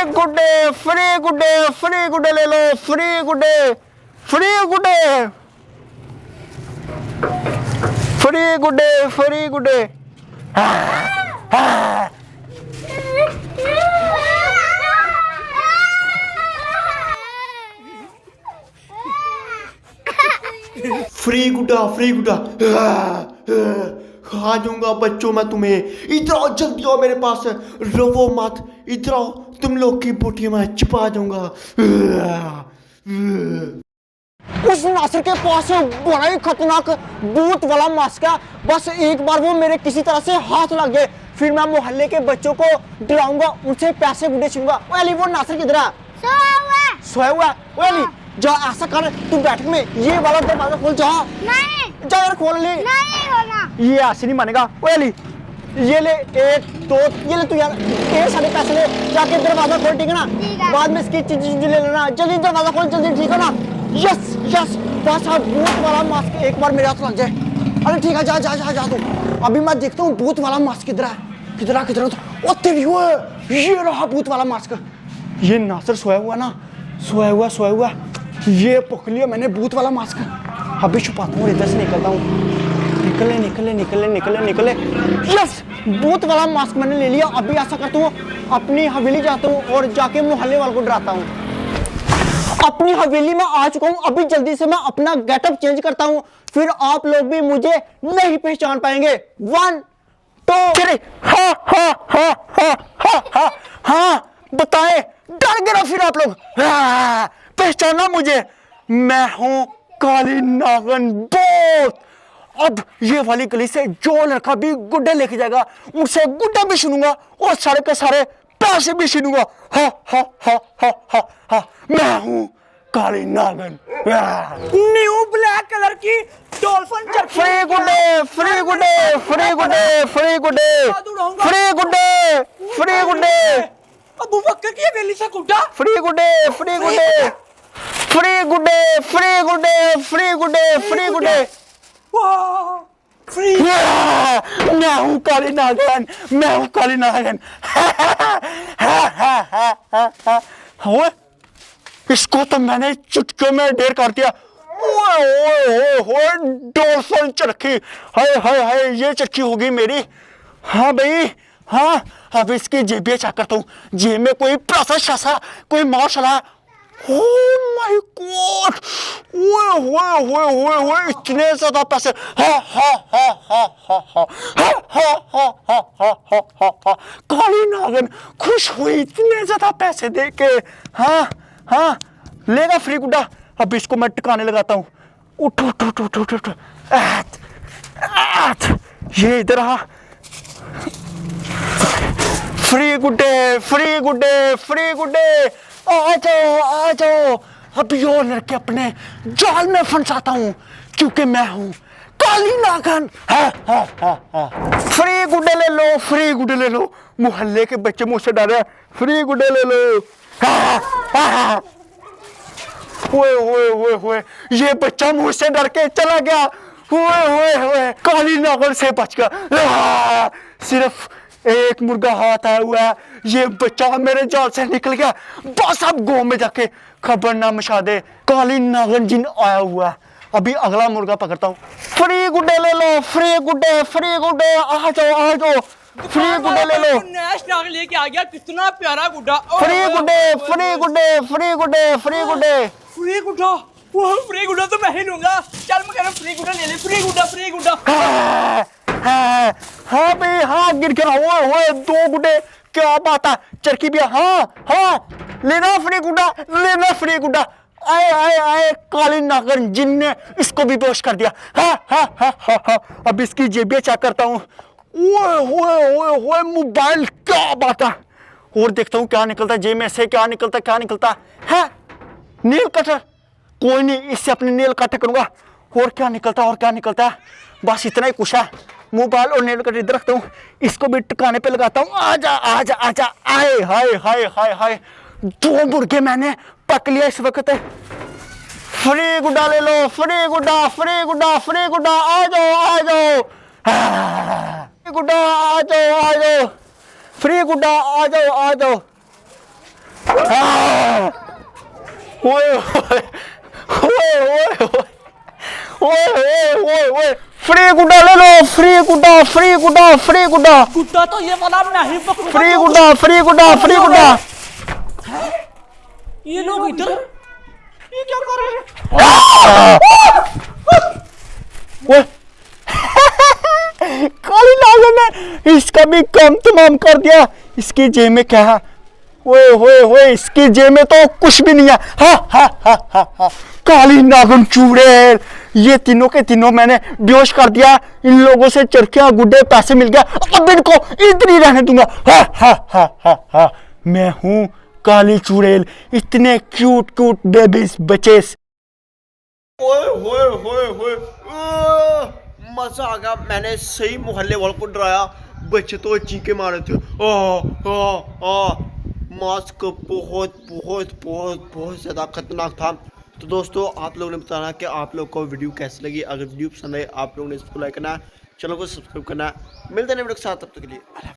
गुड्डे फ्री गुड्डे फ्री गुड्डे ले लो फ्री गुड्डे फ्री गुड्डे फ्री गुड्डे फ्री गुड्डे फ्री गुड्डा खा जाऊंगा बच्चों मैं तुम्हें। इधर आओ जल्दी आओ मेरे पास, रोवो मत, इधर आओ तुम लोग की बोटी में छिपा जाऊंगा। उस नासिर के पास बड़ा ही खतरनाक भूत वाला मास्क है। बस एक बार वो मेरे किसी तरह से हाथ लग गए, फिर मैं मोहल्ले के बच्चों को डराऊंगा, उनसे पैसे गुड्डे छीनूंगा। ओ अली वो नासिर किधर है? सोया हुआ। ओ अली जा ऐसा कर, तू बैठक में ये वाला दरवाजा खोल। जा नहीं जा यार खोल ले। नहीं होना, ये ऐसे नहीं मानेगा। ओ अली ये ले 1 2 ये ले तू यार, ये सारे पैसे ले, जाके दरवाजा खोल, ठीक है ना? बाद में इसकी चीज ले लेना, जल्दी दरवाजा खोल जल्दी, ठीक है ना? यस यस बस अब भूत वाला मास्क एक बार मेरे हाथ लग जाए। अरे ठीक है जा जा जा जा तू, अभी मैं देखता हूँ भूत वाला मास्क किधर है, किधर है किधर है। ओ तेरी वो ये रहा भूत वाला मास्क। ये नासिर सोया हुआ ना, सोया हुआ ये पकड़ लिया मैंने भूत वाला मास्क। अभी छुपाता हूँ, इधर से निकलता हूँ। निकले यस भूत वाला मास्क मैंने ले लिया। अभी ऐसा करता हूँ, अपनी हवेली जाता हूँ और जाके मोहल्ले वालों को डराता हूँ। अपनी हवेली में आ चुका हूँ, अभी जल्दी से मैं अपना गेटअप चेंज करता हूँ, फिर आप लोग भी मुझे नहीं पहचान पाएंगे। 1 2 3 हाँ बताए, डर गए फिर आप लोग, पहचाना मुझे, मैं हूं काली नागन भूत। अब ये वाली गली से जो लड़का भी गुड्डे लेके जाएगा उनसे गुड्डा भी सुनूंगा और सारे के सारे पैसे भी सुनूंगा। मैं हूं काली नागन। न्यू ब्लैक कलर की डॉल्फिन चरखी। फ्री गुड्डे फ्री गुड्डे फ्री गुड्डे फ्री गुड्डे फ्री गुड्डे फ्री गुड्डे अबू बकर की हवेली से गुड्डा। फ्री गुड्डे फ्री गुड्डे फ्री गुड्डे फ्री गुड्डे फ्री गुड्डे फ्री गुड्डे। वाह फ्री। मैं हूं काली नागन, मैं हूं काली नागन। इसको तो मैंने चुटकियों में ढेर कर दिया। डॉल्फिन चरखी, हाय हाय हाय ये चरखी होगी मेरी। हाँ भाई हाँ, अब इसकी जेबें चेक करता हूँ, जेब में कोई पैसा शासा कोई माशाल्लाह। Oh my God! ओए इतने ज्यादा पैसे। काली नागन खुश हुई इतने ज्यादा पैसे देके। हाँ लेगा फ्री गुड्डा। अब इसको मैं टिकाने लगाता हूँ। उठ ये इधर आ। फ्री गुड्डे फ्री गुड्डे फ्री गुड्डे, आ जाओ अभी और लड़के अपने जाल में फंसाता हूँ, क्योंकि मैं हूँ काली नागन। फ्री गुड्डे ले लो फ्री गुड्डे ले लो, मोहल्ले के बच्चे मुझसे डर रहे हैं। फ्री गुड्डे ले लो। ओए ये बच्चा मुझसे डर के चला गया। ओए काली नागन से बच गया। सिर्फ एक मुर्गा हाथ आया हुआ है, ये बच्चा मेरे जाल से निकल गया। बस अब गांव में जाके खबर ना मचा दे काली नागन जिन आया हुआ है। अभी अगला मुर्गा पकड़ता हूँ। फ्री गुड्डे ले लो फ्री गुड्डे आ जाओ फ्री गुड्डे ले लो। नैश नाग लेके आ गया, कितना प्यारा गुड्डा। फ्री गुड्डे फ्री गुड्डे फ्री गुड्डे फ्री गुड्डे फ्री गुड्डा। वो फ्री गुड्डा तो मैं ही लूंगा। चल मैं कह रहा हूँ फ्री गुड्डा ले ले। फ्री गुड्डा। हाँ भाई हाँ गिर गया। ओए 2 गुड्डे, क्या बात है चरखी भी। हाँ लेना फ्री गुड्डा। आए काली नागन जिन ने इसको भी बेहोश कर दिया। हाँ अब इसकी जेबें चेक करता हूँ। ओए मोबाइल, क्या बात है। और देखता हूँ क्या निकलता है जेब में से, क्या निकलता है। नेल कटर, कोई नहीं इससे अपने नेल कट करूंगा। और क्या निकलता है, बस इतना ही कुछ है। मोबाइल और नेल कटर इधर रखता हूँ, इसको भी टिकाने पे लगाता हूँ। आजा। आए हाय 2 मुर्गे मैंने पक लिया इस वक्त। फ्री गुड्डा ले लो फ्री गुड्डा आ जाओ। गुड्डा आ जाओ फ्री गुड्डा आ जाओ। ओए ओए ओए ओए ओए ओए फ्री गुड्डा ले लो, फ्री गुड्डा फ्री गुड्डा फ्री गुड्डा गुड्डा तो ये वाला मैं ही पकड़ूंगा। फ्री गुड्डा फ्री गुड्डा फ्री गुड्डा। ये लोग इधर ये क्या कर रहे हैं? ओए काली नागन ने इसका भी काम तमाम कर दिया। इसकी जेब में क्या है? ओए ओए ओए इसकी जेब में तो कुछ भी नहीं है। हा हा हा हा हा काली नागन चुड़ैल, ये तीनों के तीनों मैंने बेहोश कर दिया। इन लोगों से चरखियां गुड्डे पैसे मिल गया, अब इनको इतनी रहने दूंगा। हा हा हा हा हा मैं हूं काली चुड़ैल, इतने क्यूट क्यूट बेबीज बचेस। ओए होए होए होए मजा आ गया। मैंने सही मोहल्ले वालों को डराया, बच्चे तो चीखे मारे थे। मास्क बहुत बहुत बहुत बहुत ज़्यादा खतरनाक था। तो दोस्तों आप लोगों ने बताना कि आप लोग को वीडियो कैसी लगी। अगर वीडियो पसंद आए आप लोगों ने इसको लाइक करना है, चैनल को सब्सक्राइब करना है। मिलते हैं वीडियो के साथ, तब तक के लिए।